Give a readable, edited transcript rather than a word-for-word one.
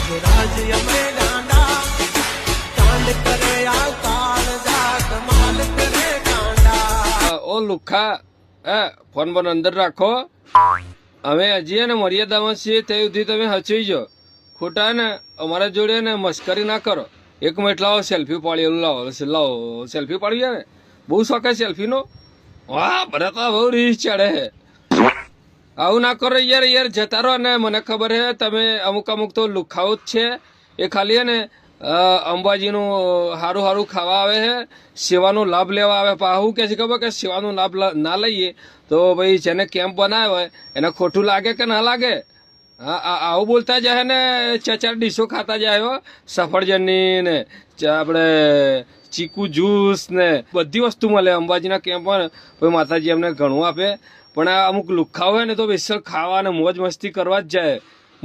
ઓ લુખા phone બંધ અંદર રાખો. અમે હજી ને મર્યાદામાં છીએ તે સુધી તમે હચવી જો. ખોટા ને અમારા જોડે ને મસ્કરી ના કરો. 1 મિનિટ લાવો સેલ્ફી પાડી લાવો સેલ્ફી પાડી ને બહુ શોખ સેલ્ફી નો. વાહ ભરતા બહુ રીસ ચડે હે. આવું ના કરો યાર જતા રહો ને. મને ખબર હે તમે અમુક તો લુખાઓ જ છે. એ ખાલી હે ને અંબાજીનું સારું ખાવા આવે છે, સેવાનો લાભ લેવા આવે. પાહું કે છે ખબર કે સેવાનો લાભ ના લઈએ તો ભાઈ જેને કેમ્પ બનાવ્યો હોય એને ખોટું લાગે કે ના લાગે. હા આવું બોલતા જાય ને 4 ડીશો ખાતા જાય. સફરજનની ને આપણે ચીકુ જ્યુસ ને બધી વસ્તુ મળે અંબાજીના કેમ્પમાં. ભાઈ માતાજી એમને ઘણું આપે. પણ આ અમુક લુખ્ખા હોય ને તો બેસર ખાવા અને મોજ મસ્તી કરવા જ જાય.